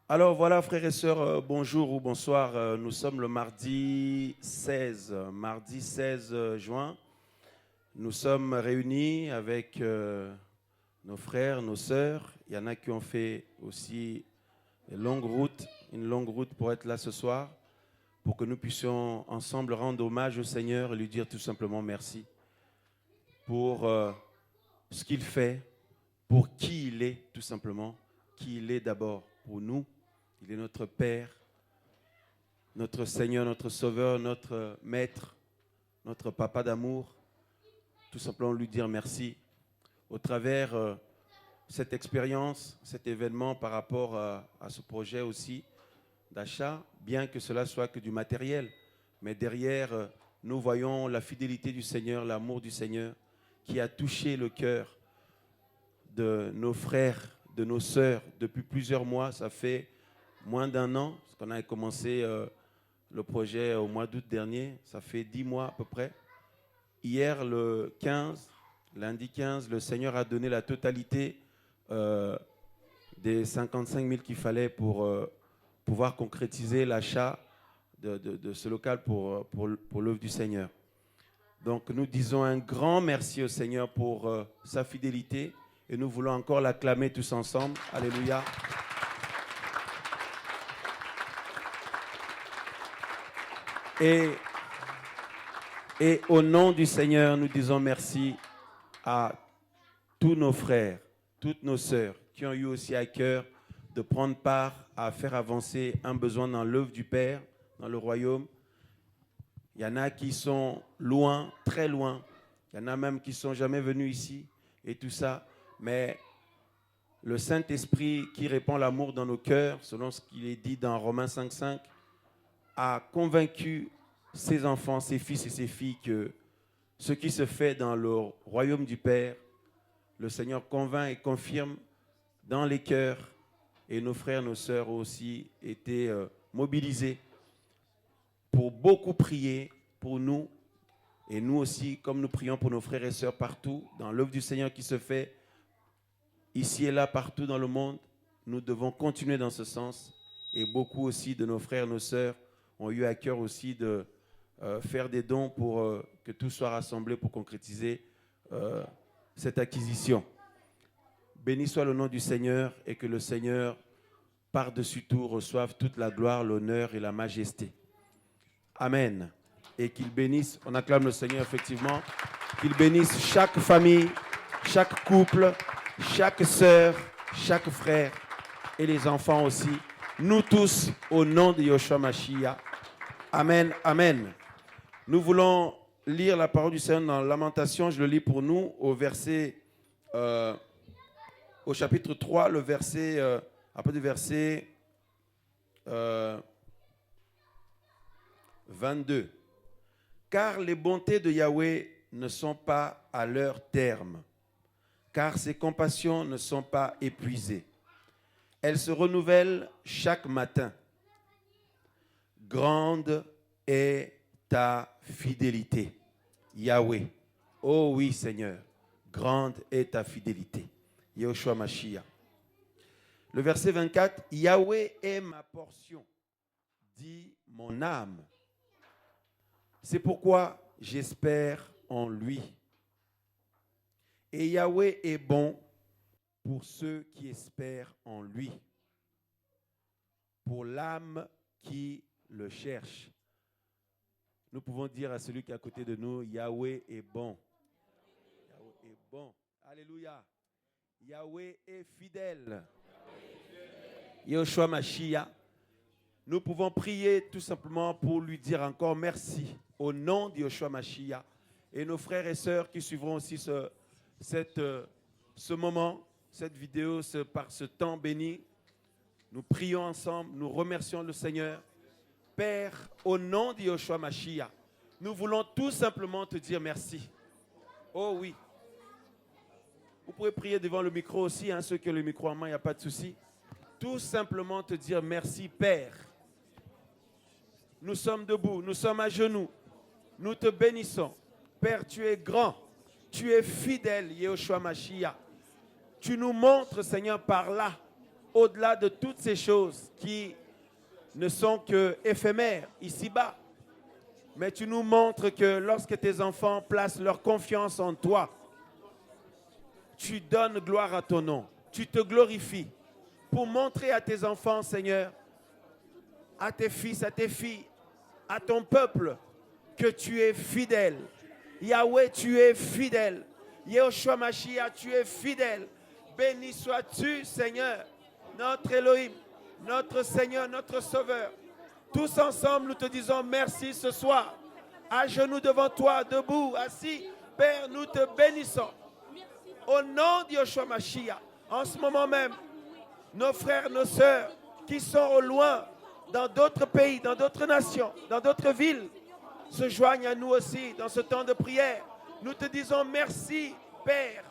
Alors voilà, frères et sœurs, bonjour ou bonsoir. Nous sommes le mardi 16 juin. Nous sommes réunis avec nos frères, nos sœurs. Il y en a qui ont fait aussi une longue route pour être là ce soir, pour que nous puissions ensemble rendre hommage au Seigneur et lui dire tout simplement merci pour ce qu'il fait, pour qui il est tout simplement, qui il est d'abord pour nous. Il est notre Père, notre Seigneur, notre Sauveur, notre Maître, notre Papa d'amour. Tout simplement lui dire merci au travers cette expérience, cet événement par rapport à ce projet aussi d'achat, bien que cela soit que du matériel. Mais derrière, nous voyons la fidélité du Seigneur, l'amour du Seigneur qui a touché le cœur de nos frères, de nos sœurs depuis plusieurs mois. Ça fait moins d'un an, parce qu'on a commencé le projet au mois d'août dernier. Ça fait 10 mois à peu près. Hier, lundi 15, le Seigneur a donné la totalité des 55 000 qu'il fallait pour pouvoir concrétiser l'achat de ce local pour l'œuvre du Seigneur. Donc nous disons un grand merci au Seigneur pour sa fidélité et nous voulons encore l'acclamer tous ensemble. Alléluia. Et au nom du Seigneur, nous disons merci à tous nos frères, toutes nos sœurs qui ont eu aussi à cœur de prendre part à faire avancer un besoin dans l'œuvre du Père, dans le royaume. Il y en a qui sont loin, très loin. Il y en a même qui ne sont jamais venus ici et tout ça. Mais le Saint-Esprit qui répand l'amour dans nos cœurs, selon ce qu'il est dit dans Romains 5,5, a convaincu ses enfants, ses fils et ses filles que ce qui se fait dans le royaume du Père, le Seigneur convainc et confirme dans les cœurs. Et nos frères, nos sœurs ont aussi été mobilisés pour beaucoup prier pour nous. Et nous aussi, comme nous prions pour nos frères et sœurs partout, dans l'œuvre du Seigneur qui se fait ici et là, partout dans le monde, nous devons continuer dans ce sens. Et beaucoup aussi de nos frères, nos sœurs ont eu à cœur aussi de faire des dons pour que tout soit rassemblé pour concrétiser cette acquisition. Béni soit le nom du Seigneur et que le Seigneur, par-dessus tout, reçoive toute la gloire, l'honneur et la majesté. Amen. Et qu'il bénisse, on acclame le Seigneur effectivement, qu'il bénisse chaque famille, chaque couple, chaque sœur, chaque frère et les enfants aussi. Nous tous, au nom de Yoshua Mashiach. Amen, amen. Nous voulons lire la parole du Seigneur dans Lamentation. Je le lis pour nous au verset, au chapitre 3, le verset, après du verset 22. Car les bontés de Yahweh ne sont pas à leur terme, car ses compassions ne sont pas épuisées. Elles se renouvellent chaque matin. Grande est ta fidélité, Yahweh. Oh oui, Seigneur, grande est ta fidélité. Yahushua Mashiach. Le verset 24, Yahweh est ma portion, dit mon âme. C'est pourquoi j'espère en lui. Et Yahweh est bon pour ceux qui espèrent en lui, pour l'âme qui le cherche. Nous pouvons dire à celui qui est à côté de nous, Yahweh est bon. Yahweh est bon. Alléluia. Yahweh est fidèle. Yahushua Mashiach. Nous pouvons prier tout simplement pour lui dire encore merci au nom de Yahushua Mashiach. Et nos frères et sœurs qui suivront aussi ce moment, cette vidéo, par ce temps béni. Nous prions ensemble, nous remercions le Seigneur. Père, au nom de Yahushua Mashiach, nous voulons tout simplement te dire merci. Oh oui. Vous pouvez prier devant le micro aussi, hein, ceux qui ont le micro en main, il n'y a pas de souci. Tout simplement te dire merci, Père. Nous sommes debout, nous sommes à genoux. Nous te bénissons. Père, tu es grand, tu es fidèle, Yahushua Mashiach. Tu nous montres, Seigneur, par là au-delà de toutes ces choses qui ne sont que éphémères ici-bas. Mais tu nous montres que lorsque tes enfants placent leur confiance en toi, tu donnes gloire à ton nom. Tu te glorifies pour montrer à tes enfants, Seigneur, à tes fils, à tes filles, à ton peuple, que tu es fidèle. Yahweh, tu es fidèle. Yehoshua Mashiach, tu es fidèle. Béni sois-tu, Seigneur, notre Elohim, notre Seigneur, notre Sauveur. Tous ensemble, nous te disons merci ce soir. À genoux devant toi, debout, assis. Père, nous te bénissons. Au nom de Yehoshua Mashiach, en ce moment même, nos frères, nos sœurs qui sont au loin, dans d'autres pays, dans d'autres nations, dans d'autres villes, se joignent à nous aussi dans ce temps de prière. Nous te disons merci, Père,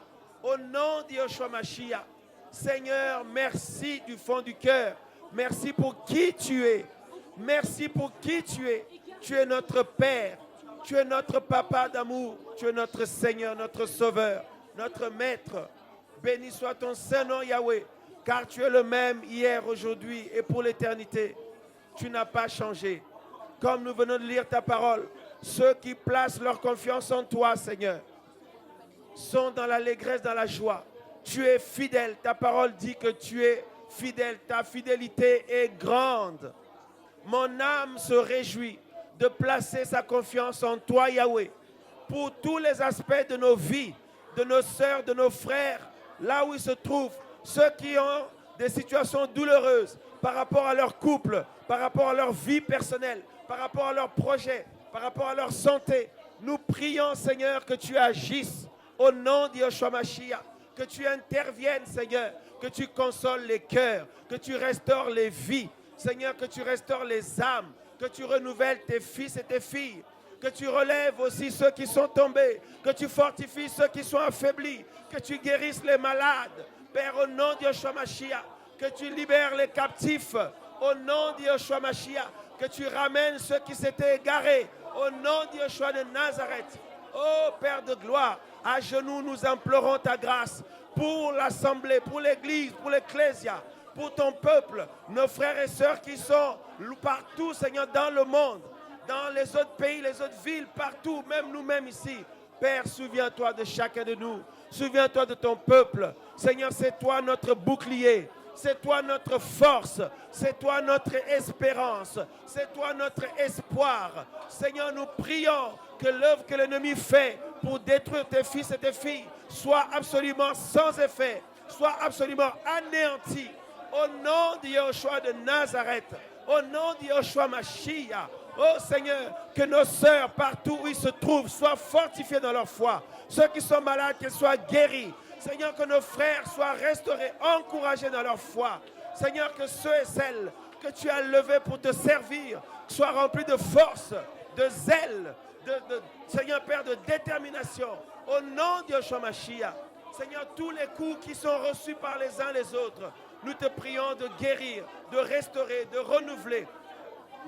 au nom de Yehoshua Mashiach. Seigneur, merci du fond du cœur. Merci pour qui tu es. Merci pour qui tu es. Tu es notre Père. Tu es notre Papa d'amour. Tu es notre Seigneur, notre Sauveur, notre Maître. Béni soit ton Saint-Nom, Yahweh, car tu es le même hier, aujourd'hui et pour l'éternité. Tu n'as pas changé. Comme nous venons de lire ta parole, ceux qui placent leur confiance en toi, Seigneur, sont dans l'allégresse, dans la joie. Tu es fidèle. Ta parole dit que tu es fidèle. Ta fidélité est grande. Mon âme se réjouit de placer sa confiance en toi, Yahweh, pour tous les aspects de nos vies, de nos sœurs, de nos frères, là où ils se trouvent, ceux qui ont des situations douloureuses par rapport à leur couple, par rapport à leur vie personnelle, par rapport à leurs projets, par rapport à leur santé. Nous prions, Seigneur, que tu agisses au nom de Yehoshua Mashiach, que tu interviennes, Seigneur, que tu consoles les cœurs, que tu restaures les vies, Seigneur, que tu restaures les âmes, que tu renouvelles tes fils et tes filles, que tu relèves aussi ceux qui sont tombés, que tu fortifies ceux qui sont affaiblis, que tu guérisses les malades. Père, au nom de Yehoshua Mashiach, que tu libères les captifs, au nom de Yehoshua Mashiach, que tu ramènes ceux qui s'étaient égarés, au nom de Yehoshua de Nazareth. Oh Père de gloire, à genoux nous implorons ta grâce pour l'assemblée, pour l'église, pour l'ecclésia, pour ton peuple, nos frères et sœurs qui sont partout, Seigneur, dans le monde, dans les autres pays, les autres villes, partout, même nous-mêmes ici. Père, souviens-toi de chacun de nous. Souviens-toi de ton peuple. Seigneur, c'est toi notre bouclier. C'est toi notre force. C'est toi notre espérance. C'est toi notre espoir. Seigneur, nous prions que l'œuvre que l'ennemi fait pour détruire tes fils et tes filles soit absolument sans effet, soit absolument anéantie. Au nom de Yehoshua de Nazareth, au nom de Yehoshua Mashiach, oh Seigneur, que nos sœurs partout où ils se trouvent soient fortifiées dans leur foi. Ceux qui sont malades, qu'ils soient guéris. Seigneur, que nos frères soient restaurés, encouragés dans leur foi. Seigneur, que ceux et celles que tu as levés pour te servir soient remplis de force, de zèle, Seigneur Père, de détermination. Au nom de Yehoshua Mashiach, Seigneur, tous les coups qui sont reçus par les uns les autres, nous te prions de guérir, de restaurer, de renouveler,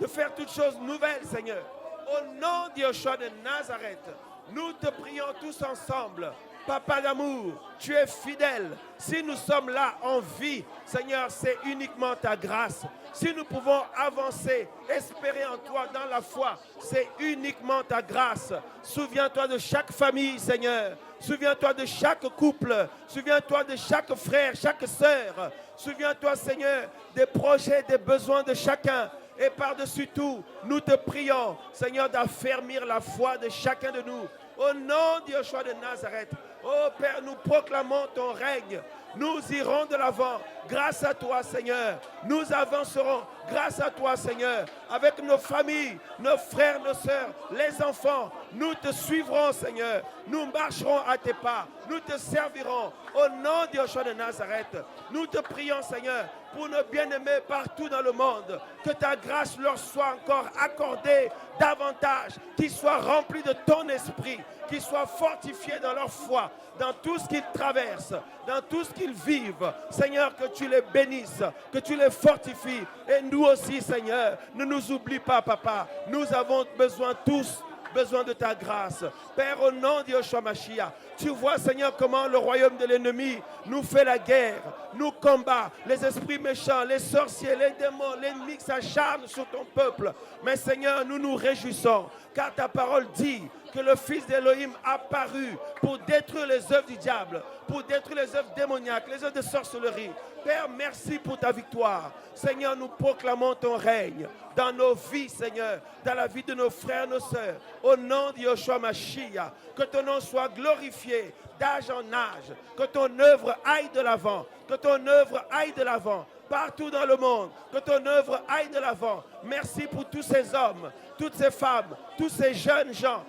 de faire toutes choses nouvelles, Seigneur. Au nom de Yehoshua de Nazareth, nous te prions tous ensemble. Papa d'amour, tu es fidèle. Si nous sommes là en vie, Seigneur, c'est uniquement ta grâce. Si nous pouvons avancer, espérer en toi dans la foi, c'est uniquement ta grâce. Souviens-toi de chaque famille, Seigneur. Souviens-toi de chaque couple. Souviens-toi de chaque frère, chaque sœur. Souviens-toi, Seigneur, des projets, des besoins de chacun. Et par-dessus tout, nous te prions, Seigneur, d'affermir la foi de chacun de nous. Au nom de Yehoshua de Nazareth, oh Père, nous proclamons ton règne. Nous irons de l'avant grâce à toi, Seigneur. Nous avancerons grâce à toi, Seigneur. Avec nos familles, nos frères, nos sœurs, les enfants, nous te suivrons, Seigneur. Nous marcherons à tes pas. Nous te servirons. Au nom de Yehoshua de Nazareth, nous te prions, Seigneur, pour nos bien-aimés partout dans le monde. Que ta grâce leur soit encore accordée davantage. Qu'ils soient remplis de ton esprit. Qu'ils soient fortifiés dans leur foi, dans tout ce qu'ils traversent, dans tout ce qu'ils vivent. Seigneur, que tu les bénisses, que tu les fortifies. Et nous aussi, Seigneur, ne nous oublie pas, Papa. Nous avons besoin tous de ta grâce. Père, au nom de Yehoshua Mashiach, Tu vois, Seigneur, comment le royaume de l'ennemi nous fait la guerre, nous combat, les esprits méchants, les sorciers, les démons, l'ennemi s'acharne sur ton peuple. Mais Seigneur, nous nous réjouissons, car ta parole dit que le Fils d'Élohim a paru pour détruire les œuvres du diable, pour détruire les œuvres démoniaques, les œuvres de sorcellerie. Père, merci pour ta victoire. Seigneur, nous proclamons ton règne dans nos vies, Seigneur, dans la vie de nos frères, nos sœurs. Au nom de Yeshua Mashiach, que ton nom soit glorifié d'âge en âge, que ton œuvre aille de l'avant, que ton œuvre aille de l'avant, partout dans le monde, que ton œuvre aille de l'avant. Merci pour tous ces hommes, toutes ces femmes, tous ces jeunes gens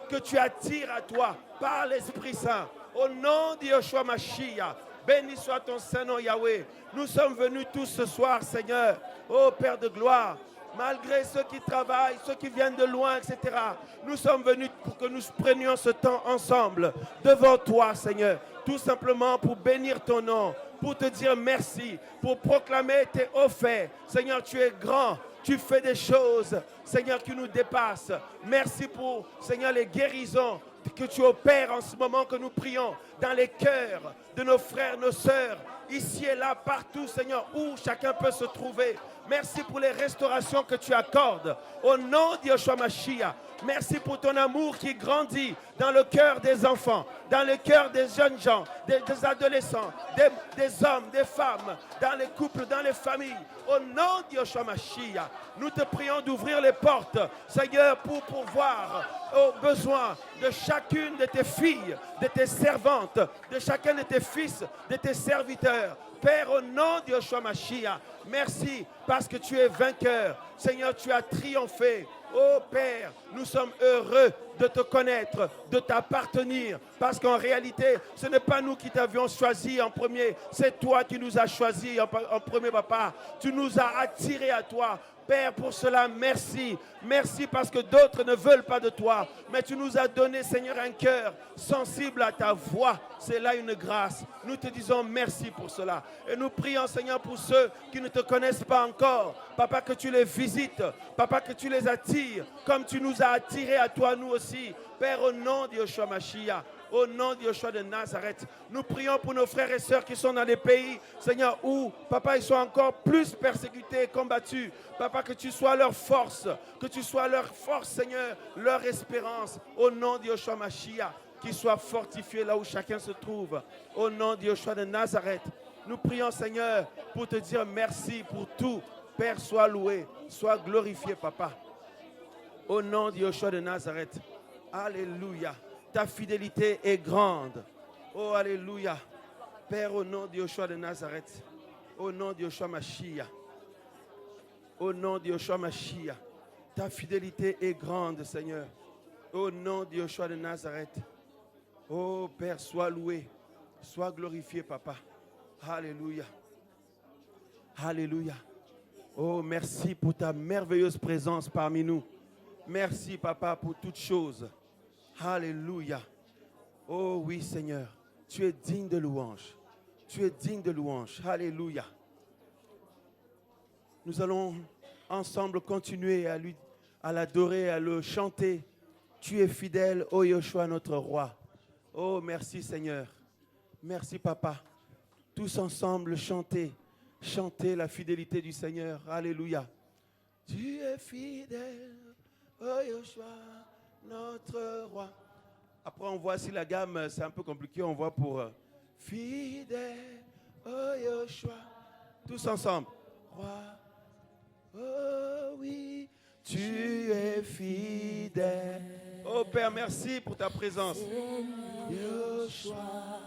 que tu attires à toi par l'Esprit Saint. Au nom de Yeshua Mashiach, béni soit ton Saint-Nom, Yahweh. Nous sommes venus tous ce soir, Seigneur, ô Père de gloire, malgré ceux qui travaillent, ceux qui viennent de loin, etc. Nous sommes venus pour que nous prenions ce temps ensemble devant toi, Seigneur, tout simplement pour bénir ton nom, pour te dire merci, pour proclamer tes hauts faits. Seigneur, tu es grand. Tu fais des choses, Seigneur, qui nous dépassent. Merci pour, Seigneur, les guérisons que tu opères en ce moment que nous prions dans les cœurs de nos frères, nos sœurs, ici et là, partout, Seigneur, où chacun peut se trouver. Merci pour les restaurations que tu accordes. Au nom de Yeshua Mashiach, merci pour ton amour qui grandit dans le cœur des enfants, dans le cœur des jeunes gens, des adolescents, des hommes, des femmes, dans les couples, dans les familles. Au nom de Yeshua Mashiach, nous te prions d'ouvrir les portes, Seigneur, pour pourvoir aux besoins de chacune de tes filles, de tes servantes, de chacun de tes fils, de tes serviteurs. Père, au nom de Yeshua Mashiach, merci parce que tu es vainqueur. Seigneur, tu as triomphé. Oh Père, nous sommes heureux de te connaître, de t'appartenir, parce qu'en réalité, ce n'est pas nous qui t'avions choisi en premier, c'est toi qui nous as choisis en premier, Papa. Tu nous as attirés à toi. Père, pour cela, merci. Merci parce que d'autres ne veulent pas de toi. Mais tu nous as donné, Seigneur, un cœur sensible à ta voix. C'est là une grâce. Nous te disons merci pour cela. Et nous prions, Seigneur, pour ceux qui ne te connaissent pas encore. Papa, que tu les visites. Papa, que tu les attires. Comme tu nous as attirés à toi, nous aussi. Père, au nom de Yeshua Mashiach. Au nom de Yeshua de Nazareth, nous prions pour nos frères et sœurs qui sont dans les pays, Seigneur, où, Papa, ils sont encore plus persécutés et combattus. Papa, que tu sois leur force, Seigneur, leur espérance. Au nom de Yeshua Mashiach, qu'ils soient fortifiés là où chacun se trouve. Au nom de Yeshua de Nazareth, nous prions, Seigneur, pour te dire merci pour tout. Père, sois loué, sois glorifié, Papa. Au nom de Yeshua de Nazareth. Alléluia. Ta fidélité est grande. Oh, alléluia. Père, au nom de Yeshua de Nazareth. Au nom de Yeshua Mashiach. Au nom de Yeshua Mashiach. Ta fidélité est grande, Seigneur. Au nom de Yeshua de Nazareth. Oh, Père, sois loué. Sois glorifié, Papa. Alléluia. Alléluia. Oh, merci pour ta merveilleuse présence parmi nous. Merci, Papa, pour toutes choses. Alléluia. Oh oui, Seigneur, tu es digne de louange. Tu es digne de louange. Alléluia. Nous allons ensemble continuer à l'adorer, à le chanter. Tu es fidèle, ô Yeshua, notre roi. Oh, merci, Seigneur. Merci, Papa. Tous ensemble, chanter la fidélité du Seigneur. Alléluia. Tu es fidèle, ô Yeshua, notre roi. Après, on voit si la gamme, c'est un peu compliqué. On voit pour fidèle, oh Yeshua. Tous ensemble. Roi, oh oui, tu es fidèle. Oh Père, merci pour ta présence. Yeshua,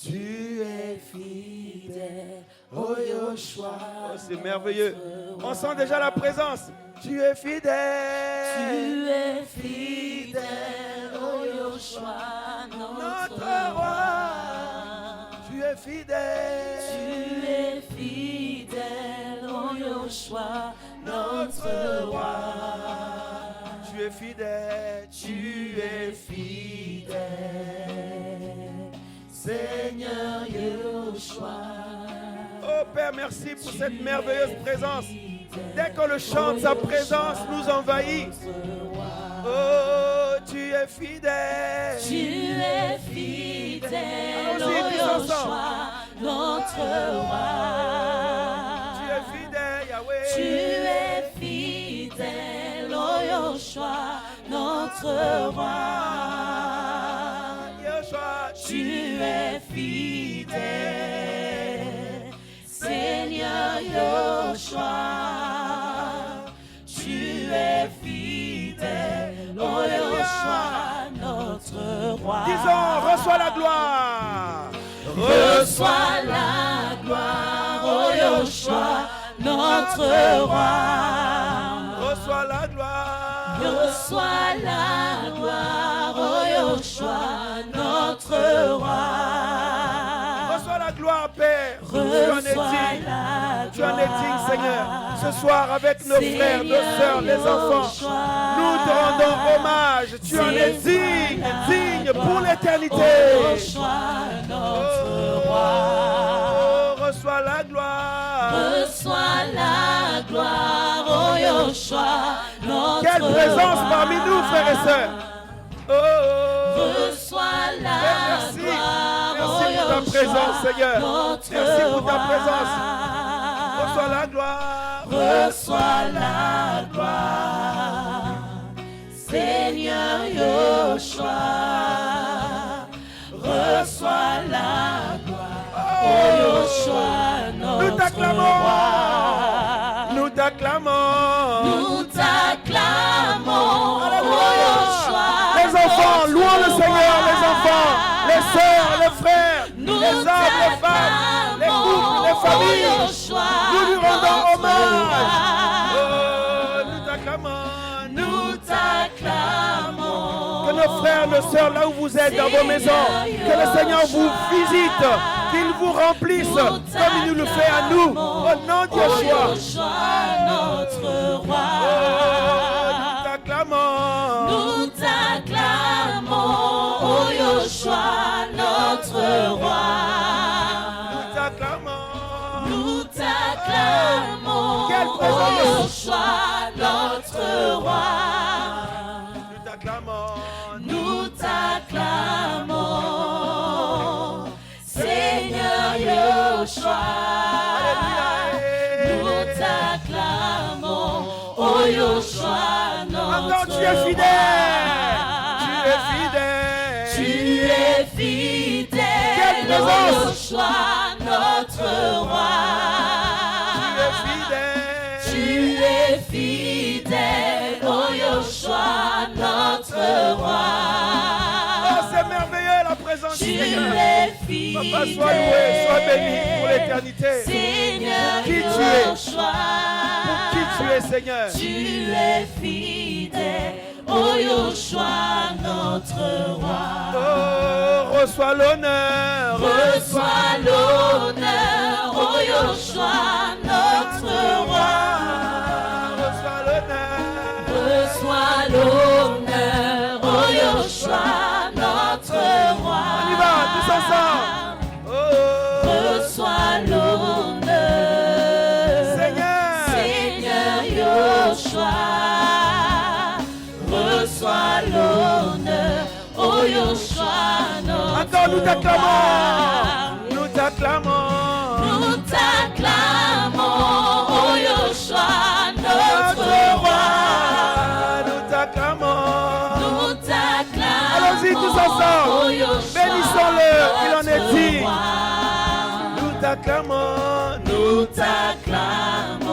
tu es fidèle, oh Yeshua. Oh, c'est merveilleux. On sent déjà la présence. Tu es fidèle. Tu es fidèle, oh Yeshua, notre roi. Tu es fidèle. Tu es fidèle, oh Yeshua, notre roi. Tu es fidèle. Tu es fidèle, Seigneur Yeshua. Oh Père, merci pour cette merveilleuse présence. Dès qu'on le chante, sa présence nous envahit. Oh, tu es fidèle. Tu es fidèle, Allons-y, oh tous ensemble. Yoshua, notre roi. Tu es fidèle, Yahweh. Tu es fidèle, oh Yoshua, notre roi. Yoshua, Tu es fidèle, Seigneur Yoshua. Tu es fidèle, oh Yoshua, notre roi. disons, reçois la gloire. Reçois la gloire, oh Yoshua, notre roi. Reçois la gloire. Reçois la gloire, oh Yoshua, notre roi. Reçois la gloire, Père. Tu en es Reçois digne. la Tu en es digne, gloire. Seigneur. Ce soir, avec nos frères, nos sœurs, les enfants, nous te rendons hommage. Tu en es digne, digne pour l'éternité. Oh Yoshua, notre roi. Oh, reçois la gloire. Reçois la gloire, oh Yoshua, notre Quelle présence roi. parmi nous, frères et sœurs. Oh, Reçois la merci. gloire, Merci oh pour ta Yoshua, présence, Seigneur. notre Merci pour ta roi. présence. Reçois la gloire. Reçois la gloire, Seigneur Yoshua. Reçois la gloire, oh Yoshua, Nous notre t'acclamons. roi. Nous t'acclamons. Nous t'acclamons, oh Yoshua. Les enfants, louons le Seigneur, les enfants, les sœurs, les frères, Nous les hommes, les femmes, les couples, les familles. oh Yoshua, Nous lui rendons notre hommage. roi. Oh, nous t'acclamons. Nous t'acclamons. Que nos frères, nos sœurs, là où vous êtes, dans vos maisons, que le Seigneur vous visite, qu'il vous remplisse comme il nous le fait à nous. Au nom de Oh Yeshua. Yoshua, notre roi. Oh, nous t'acclamons. Nous t'acclamons, oh Yoshua, notre roi. Nous t'acclamons. Nous t'acclamons, Quelle oh présence. Yoshua, notre roi. Nous t'acclamons. Nous t'acclamons, Seigneur Yoshua. Nous t'acclamons, oh Yoshua, Encore notre tu es fidèle. Tu es roi. fidèle. Tu es fidèle, Quelle oh présence. Yoshua, notre roi. Tu es fidèle. Tu es fidèle, oh Yoshua, notre roi. Oh, c'est merveilleux la présence Tu du Seigneur. es fidèle, Papa, sois loué, sois béni pour l'éternité. Seigneur Qui tu es? Yoshua. Pour qui tu es, Seigneur. Tu es fidèle, oh Yoshua, notre roi. Oh, reçois l'honneur. Reçois l'honneur, oh Yoshua, notre roi. Reçois l'honneur. Reçois l'honneur, oh Yoshua, notre roi. On y va, tous ensemble. Oh, Reçois l'honneur, Seigneur. Seigneur Yoshua. Reçois l'honneur, oh Yoshua, notre Encore nous t'acclamons. roi. Nous t'acclamons. Nous t'acclamons, oh Yoshua, notre roi. Nous t'acclamons. Nous t'acclamons, Allons-y tous ensemble. oh Yoshua, Bénissons-le, il en est notre digne. roi. Nous t'acclamons. Nous t'acclamons,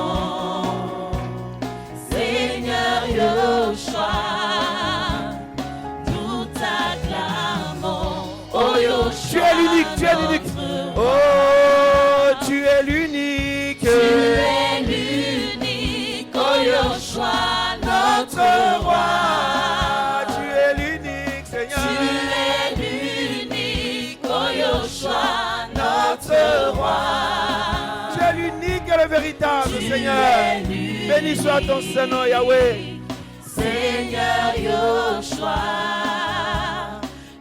Seigneur Yoshua. Nous t'acclamons, oh Yoshua. Tu es l'unique, tu es l'unique. notre Oh, roi. tu es l'unique. Tu es l'unique, oh Yoshua, notre roi. Tu es l'unique, Seigneur. Tu es l'unique, oh Yoshua, notre roi. Tu es l'unique et le véritable, Tu Seigneur. es l'unique, Béni soit ton Seigneur, Yahweh. Seigneur Yoshua.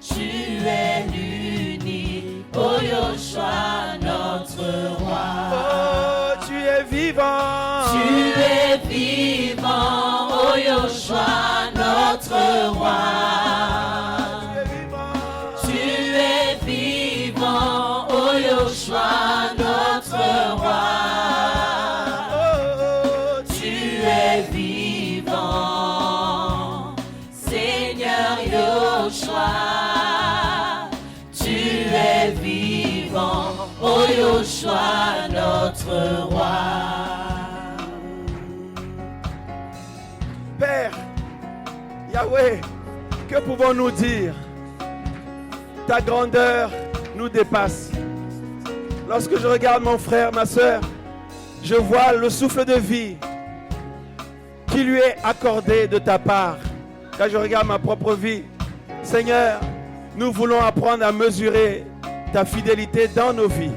Tu es l'unique, oh Yoshua, notre roi. Oh, tu es vivant. Tu es vivant, oh Yoshua, notre roi. notre roi. Père, Yahweh, que pouvons-nous dire? Ta grandeur nous dépasse. Lorsque je regarde mon frère, ma soeur, je vois le souffle de vie qui lui est accordé de ta part. Quand je regarde ma propre vie, Seigneur, nous voulons apprendre à mesurer ta fidélité dans nos vies.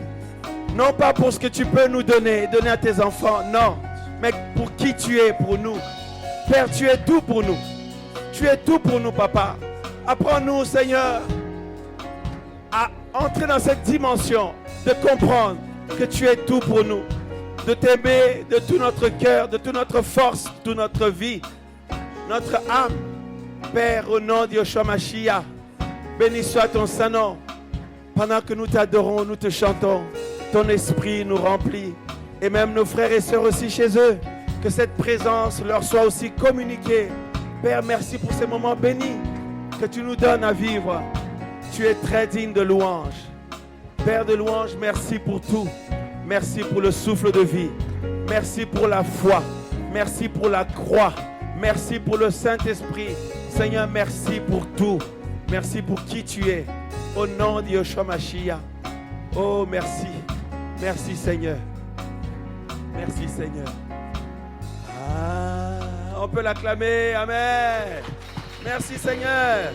Non pas pour ce que tu peux nous donner à tes enfants, non, mais pour qui tu es pour nous. Père, tu es tout pour nous. Tu es tout pour nous, Papa. Apprends-nous, Seigneur, à entrer dans cette dimension de comprendre que tu es tout pour nous, de t'aimer de tout notre cœur, de toute notre force, de toute notre vie, notre âme. Père, au nom de Yeshua Mashiach, béni soit ton Saint-Nom. Pendant que nous t'adorons, nous te chantons, ton esprit nous remplit. Et même nos frères et sœurs aussi chez eux, que cette présence leur soit aussi communiquée. Père, merci pour ces moments bénis que tu nous donnes à vivre. Tu es très digne de louange. Père de louange, merci pour tout. Merci pour le souffle de vie. Merci pour la foi. Merci pour la croix. Merci pour le Saint-Esprit. Seigneur, merci pour tout. Merci pour qui tu es. Au nom de Yeshua Mashiach. Oh, merci. Merci, Seigneur. Merci, Seigneur. Ah, on peut l'acclamer. Amen. Merci, Seigneur.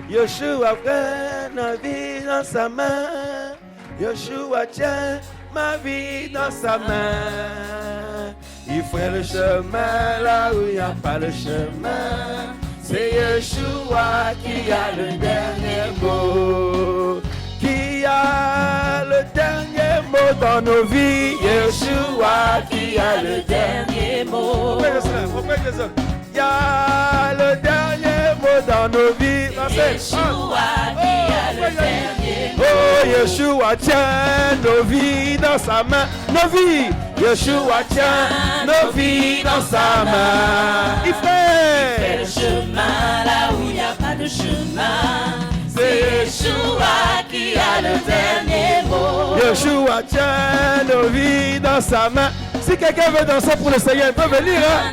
Yeshua prend ma vie dans sa main. Yeshua tient ma vie dans sa main. Il fait le chemin là où il n'y a pas le chemin. C'est Yeshua qui a le dernier mot. Qui a le dernier mot dans nos vies. Yeshua qui a le dernier mot. Il y a le dernier mot dans nos vies. Yeshua qui a le dernier mot. Oh, Yeshua tient nos vies dans sa main. Nos vies. Yeshua tient nos vies dans sa main. Il fait le chemin là où il n'y a pas de chemin. C'est Yeshua qui a le dernier mot. Yeshua tient nos vies dans sa main. Si quelqu'un veut danser pour le Seigneur, il peut venir. Hein?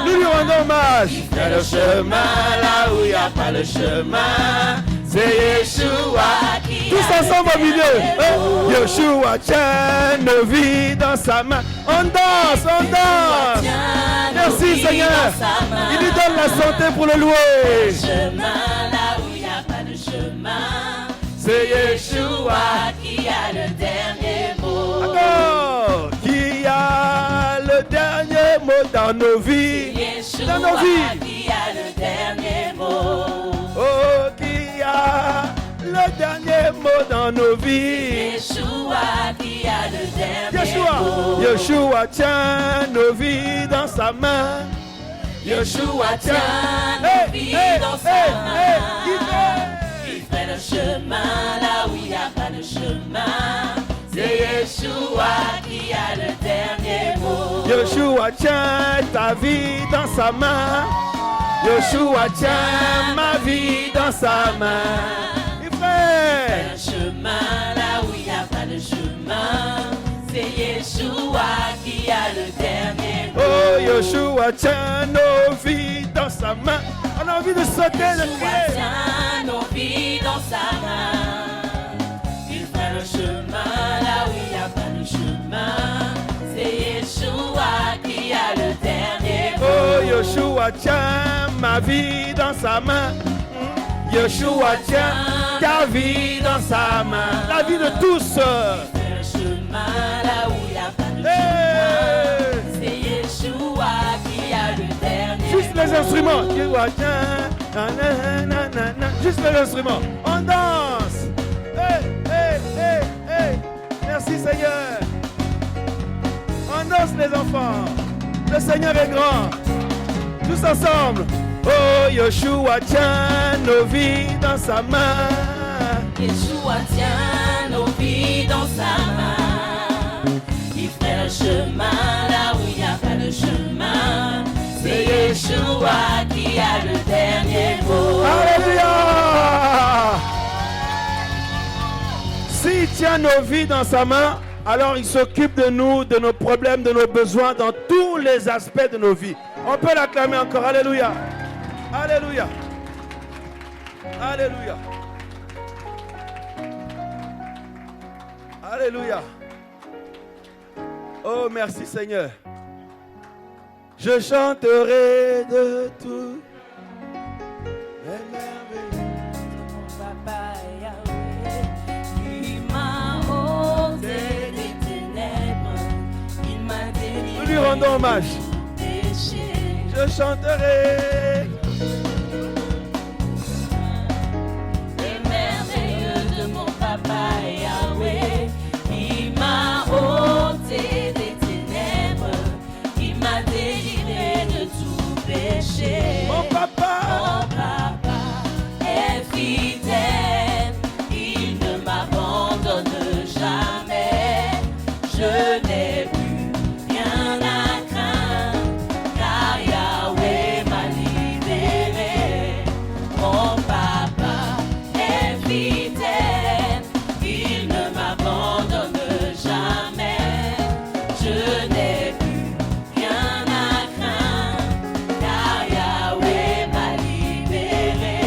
Nous lui rendons hommage. Il fait le chemin là où il n'y a pas le chemin. C'est Yeshua qui tous ensemble au milieu. Yeshua tient nos vies dans sa main. On danse, on danse. Merci Seigneur. Il lui donne la santé pour le louer. Le chemin là où il n'y a pas de chemin. C'est Yeshua qui a le dernier mot. Encore. Qui a le dernier mot dans nos vies. Yeshua Dans nos vies. qui a le dernier mot. Oh, qui a le dernier mot dans nos vies. Yeshua qui a le dernier Yeshua. mot. Yeshua tient nos vies dans sa main. Yeshua tient nos vies dans sa main. Il fait le chemin là où il n'y a pas de chemin. C'est Yeshua qui a le dernier mot. Yeshua tient ta vie dans sa main. Yeshua tient ma vie dans sa main. Il fait le chemin là où il n'y a pas de chemin. C'est Yeshua qui a le dernier mot. oh, Yeshua tient nos vies dans sa main. On a envie de sauter, de Yeshua crier. tient nos vies dans sa main. Il fait le chemin là où il n'y a pas de chemin. C'est Yeshua qui a le dernier mot. Oh, Yeshua tient ma vie dans sa main. Yeshua tient ta vie dans sa main. La vie de tous. Il fait le chemin là où il n'y a pas de Hey! chemin. C'est Yeshua qui a le dernier Juste mot. les instruments. Yeshua tient. Na, na, na, na, na. Juste les instruments. On danse. Hey, hey, hey, hey. Merci Seigneur. On danse les enfants. Le Seigneur est grand. Tous ensemble. Oh, Yeshua tient nos vies dans sa main. Yeshua tient nos vies dans sa main. Il fait le chemin là où il n'y a pas de chemin. C'est Yeshua qui a le dernier mot. Alléluia. Si tient nos vies dans sa main, alors il s'occupe de nous, de nos problèmes, de nos besoins dans tous les aspects de nos vies. On peut l'acclamer encore. Alléluia. Alléluia. Alléluia. Alléluia. Oh, merci Seigneur. Je chanterai de tout. Mon papa Yahweh, il m'a ôté des ténèbres, il m'a délivré. Nous lui rendons hommage. du péché. Je chanterai. Les merveilleux de mon papa Yahweh, il m'a ôté des ténèbres, il m'a délivré de tout péché. Mon papa. Mon papa est fidèle, il ne m'abandonne jamais. Je n'ai plus rien à craindre, car Yahweh m'a libéré. Mon papa est fidèle, il ne m'abandonne jamais. Je n'ai plus rien à craindre, car Yahweh m'a libéré.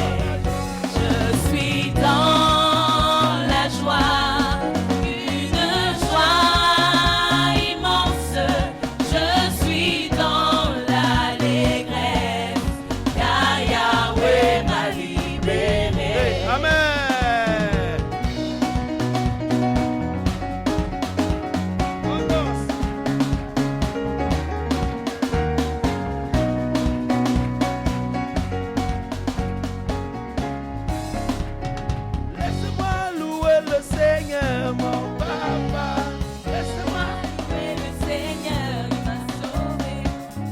Je suis dans la joie, une joie immense. Je suis dans l'allégresse, car Yahweh m'a libéré. Amen. On danse. Laisse-moi louer le Seigneur, mon papa. Laisse-moi. Louer le Seigneur, il m'a sauvé.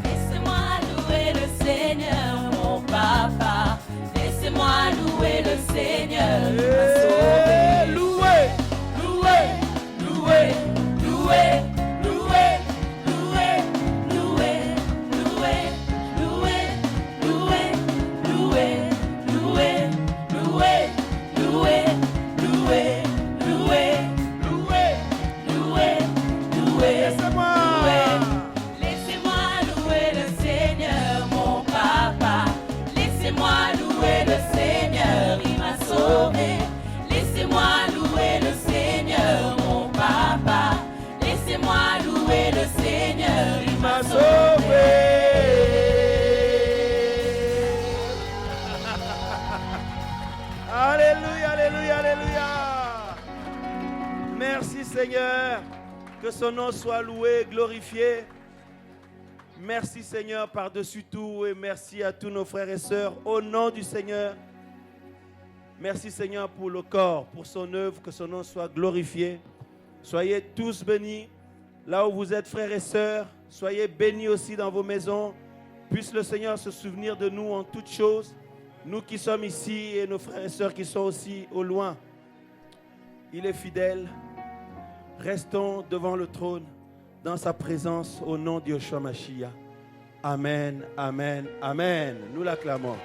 Laissez-moi louer le Seigneur, mon papa. Laissez-moi louer le Seigneur, il m'a sauvé. Louer, louer, louer, Louer, louer, louer, louer, louer, louer, louer, louer, louer, louer, louer, louer, louer, louer. louer. Laisse-moi. Laissez-moi louer le Seigneur, mon papa. Laissez-moi louer le Seigneur, il m'a sauvé. Laissez-moi louer le Seigneur, mon papa. Laissez-moi louer le Seigneur, il m'a M'a sauvé. sauvé. Alléluia, alléluia, alléluia. Merci Seigneur. Que son nom soit loué, glorifié. Merci Seigneur par-dessus tout et merci à tous nos frères et sœurs au nom du Seigneur. Merci Seigneur pour le corps, pour son œuvre, que son nom soit glorifié. Soyez tous bénis. Là où vous êtes frères et sœurs, soyez bénis aussi dans vos maisons. Puisse le Seigneur se souvenir de nous en toutes choses. Nous qui sommes ici et nos frères et sœurs qui sont aussi au loin. Il est fidèle. Restons devant le trône, dans sa présence, au nom de Yeshua Mashiach. Amen, amen, amen. Nous l'acclamons.